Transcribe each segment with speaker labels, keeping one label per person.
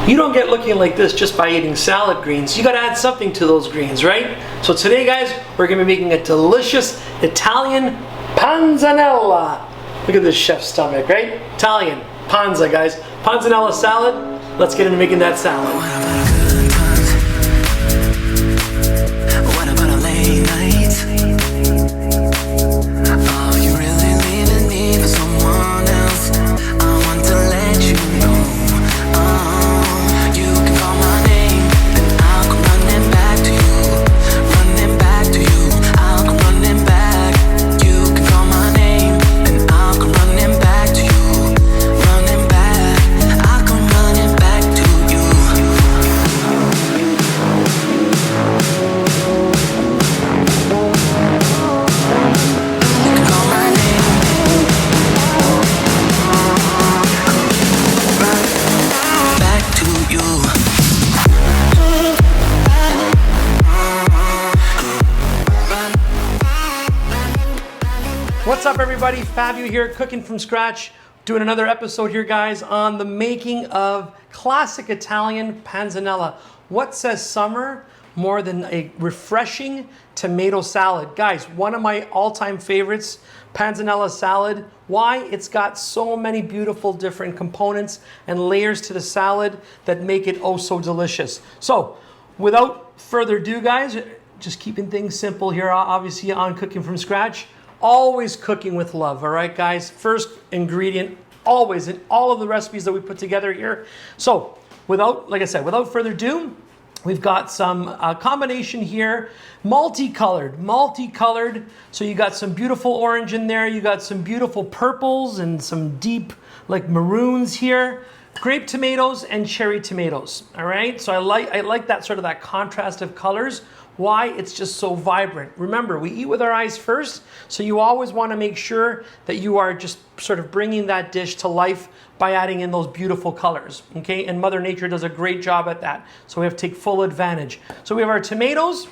Speaker 1: You don't get looking like this just by eating salad greens. You gotta add something to those greens, right? So today, guys, we're gonna be making a delicious Italian panzanella. Look at this chef's stomach, right? Italian, panza, guys. Panzanella salad. Let's get into making that salad. What's up, everybody? Fabio here, cooking from scratch, doing another episode here, guys, on the making of classic Italian panzanella. What says summer more than a refreshing tomato salad? Guys, one of my all-time favorites, panzanella salad. Why? It's got so many beautiful different components and layers to the salad that make it oh so delicious. So, without further ado, guys, just keeping things simple here, obviously on Cooking from Scratch. Always cooking with love, all right, guys? First ingredient, always, in all of the recipes that we put together here. So, like I said, without further ado, we've got some combination here, multicolored. So you got some beautiful orange in there, you got some beautiful purples and some deep, like maroons here. Grape tomatoes and cherry tomatoes, all right? So I like that sort of that contrast of colors. Why? It's just so vibrant. Remember, we eat with our eyes first, so you always want to make sure that you are just sort of bringing that dish to life by adding in those beautiful colors, okay? And Mother Nature does a great job at that, so we have to take full advantage. So we have our tomatoes.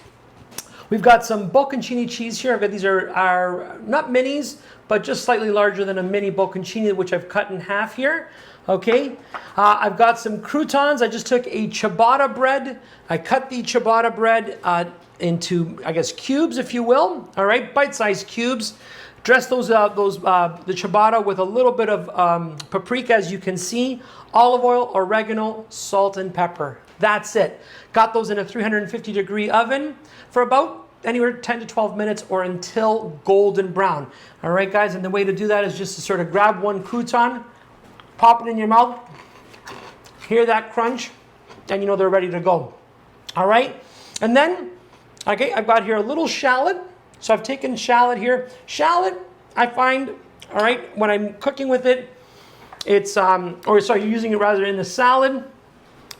Speaker 1: We've got some bocconcini cheese here. I've got these are not minis, but just slightly larger than a mini bocconcini, which I've cut in half here. Okay, I've got some croutons. I just took a ciabatta bread. I cut the ciabatta bread into, I guess, cubes, if you will. All right, bite-sized cubes. Dress the ciabatta with a little bit of paprika, as you can see, olive oil, oregano, salt, and pepper. That's it. Got those in a 350-degree oven for about anywhere 10 to 12 minutes or until golden brown. All right, guys, and the way to do that is just to sort of grab one crouton, pop it in your mouth, hear that crunch, and you know they're ready to go. All right, and then, okay, I've got here a little shallot. So I've taken shallot here. Shallot, I find, all right, when I'm cooking with it, it's, you're using it rather in the salad,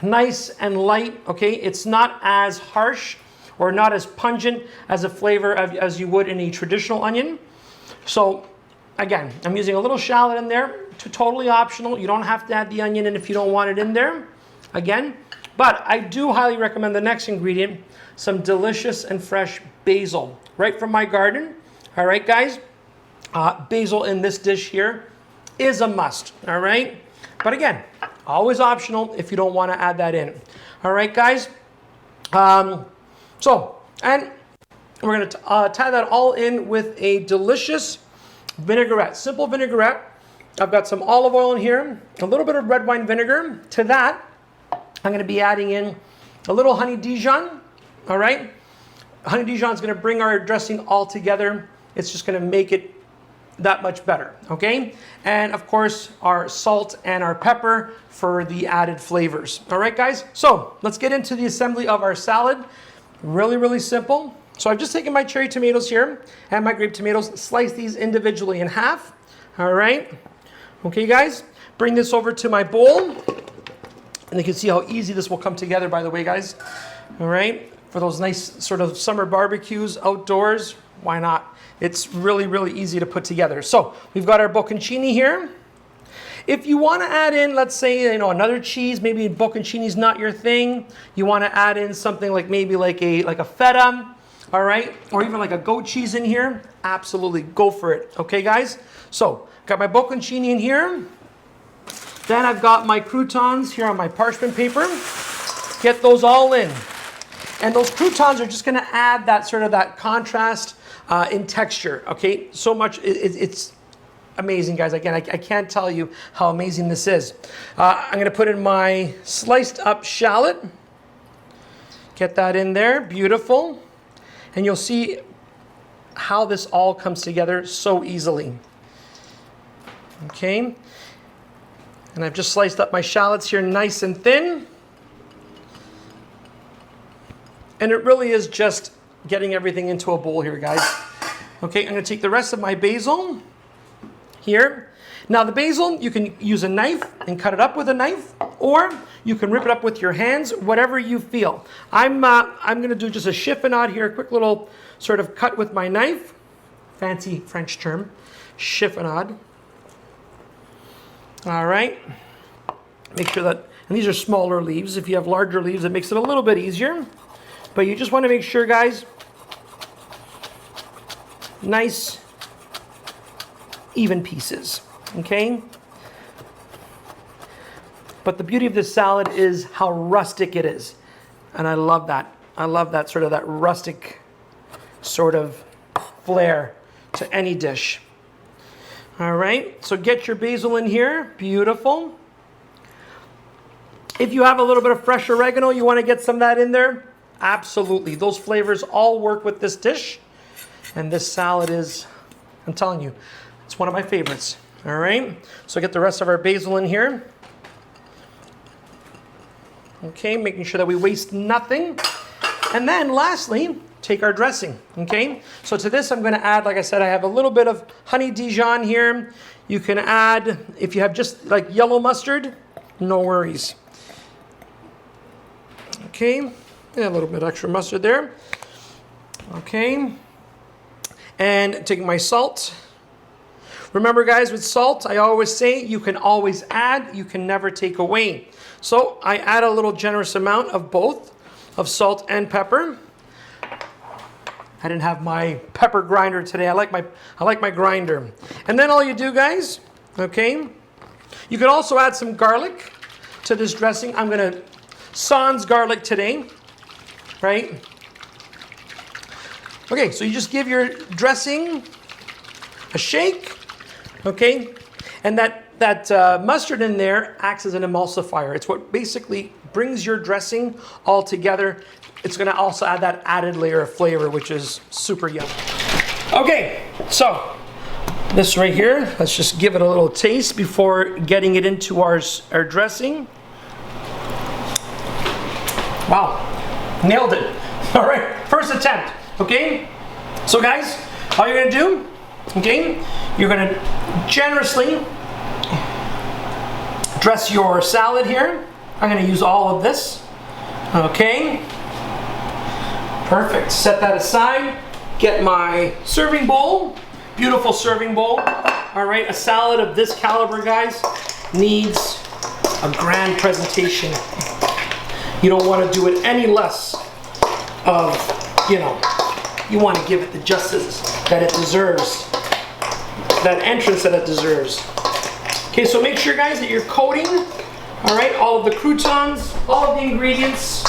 Speaker 1: nice and light, okay? It's not as harsh or not as pungent as a flavor as you would in a traditional onion. So, again, I'm using a little shallot in there. Totally optional. You don't have to add the onion in if you don't want it in there. Again, but I do highly recommend the next ingredient, some delicious and fresh basil, right from my garden. All right, guys, basil in this dish here is a must. All right, but again, always optional if you don't want to add that in. All right, guys. And we're going to tie that all in with a delicious vinaigrette, simple vinaigrette. I've got some olive oil in here, a little bit of red wine vinegar. To that, I'm going to be adding in a little honey Dijon, all right? Honey Dijon is going to bring our dressing all together. It's just going to make it that much better, okay? And of course, our salt and our pepper for the added flavors. All right, guys? So let's get into the assembly of our salad. Really, really simple. So I've just taken my cherry tomatoes here and my grape tomatoes, slice these individually in half, all right? Okay, guys, bring this over to my bowl. And you can see how easy this will come together, by the way, guys. All right, for those nice sort of summer barbecues outdoors, why not? It's really, really easy to put together. So we've got our bocconcini here. If you want to add in, let's say, another cheese, maybe bocconcini is not your thing. You want to add in something like maybe like a feta, all right, or even like a goat cheese in here. Absolutely, go for it. Okay, guys. So got my bocconcini in here. Then I've got my croutons here on my parchment paper. Get those all in. And those croutons are just gonna add that sort of that contrast in texture, okay? So much, it's amazing, guys. Again, I can't tell you how amazing this is. I'm gonna put in my sliced up shallot. Get that in there, beautiful. And you'll see how this all comes together so easily. Okay. And I've just sliced up my shallots here nice and thin. And it really is just getting everything into a bowl here, guys. Okay, I'm gonna take the rest of my basil here. Now the basil, you can use a knife and cut it up with a knife, or you can rip it up with your hands, whatever you feel. I'm gonna do just a chiffonade here, a quick little sort of cut with my knife. Fancy French term, chiffonade. All right, make sure that, and these are smaller leaves. If you have larger leaves, it makes it a little bit easier. But you just want to make sure, guys, nice, even pieces, okay? But the beauty of this salad is how rustic it is. And I love that. I love that sort of that rustic sort of flair to any dish. All right, so get your basil in here, beautiful. If you have a little bit of fresh oregano, you want to get some of that in there, absolutely. Those flavors all work with this dish. And this salad is, I'm telling you, it's one of my favorites. All right, so get the rest of our basil in here. Okay, making sure that we waste nothing. And then lastly, take our dressing, okay? So to this, I'm gonna add, like I said, I have a little bit of honey Dijon here. You can add, if you have just like yellow mustard, no worries. Okay, yeah, a little bit extra mustard there. Okay, and taking my salt. Remember, guys, with salt, I always say you can always add, you can never take away. So I add a little generous amount of both, of salt and pepper. I didn't have my pepper grinder today. I like my grinder. And then all you do, guys, okay, you can also add some garlic to this dressing. I'm gonna sans garlic today, right? Okay, so you just give your dressing a shake, okay? And that mustard in there acts as an emulsifier. It's what basically brings your dressing all together. It's gonna also add that added layer of flavor, which is super yummy. Okay, so this right here, let's just give it a little taste before getting it into our dressing. Wow, nailed it. All right, first attempt, okay? So guys, all you're gonna do, okay, you're gonna generously dress your salad here. I'm gonna use all of this, okay? Perfect, set that aside. Get my serving bowl, beautiful serving bowl. All right, a salad of this caliber, guys, needs a grand presentation. You don't wanna do it any less of, you wanna give it the justice that it deserves, that entrance that it deserves. Okay, so make sure, guys, that you're coating, all right, all of the croutons, all of the ingredients.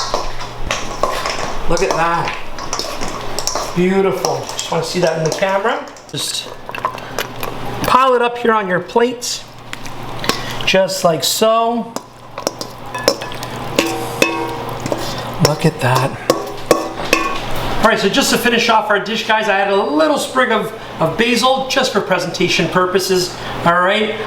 Speaker 1: Look at that. Beautiful. Just want to see that in the camera. Just pile it up here on your plate, just like so. Look at that. All right, so just to finish off our dish, guys, I added a little sprig of basil just for presentation purposes, all right?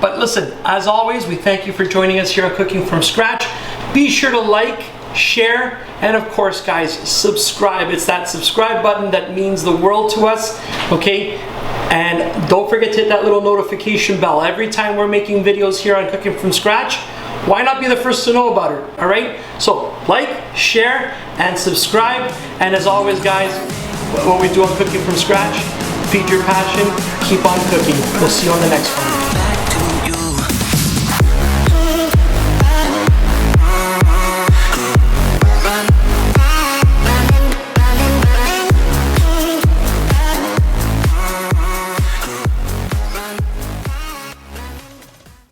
Speaker 1: But listen, as always, we thank you for joining us here on Cooking from Scratch. Be sure to like, share, and of course, guys, subscribe. It's that subscribe button that means the world to us, okay? And don't forget to hit that little notification bell. Every time we're making videos here on Cooking from Scratch, why not be the first to know about it, all right? So like, share, and subscribe. And as always, guys, what we do on Cooking from Scratch, feed your passion, keep on cooking. We'll see you on the next one.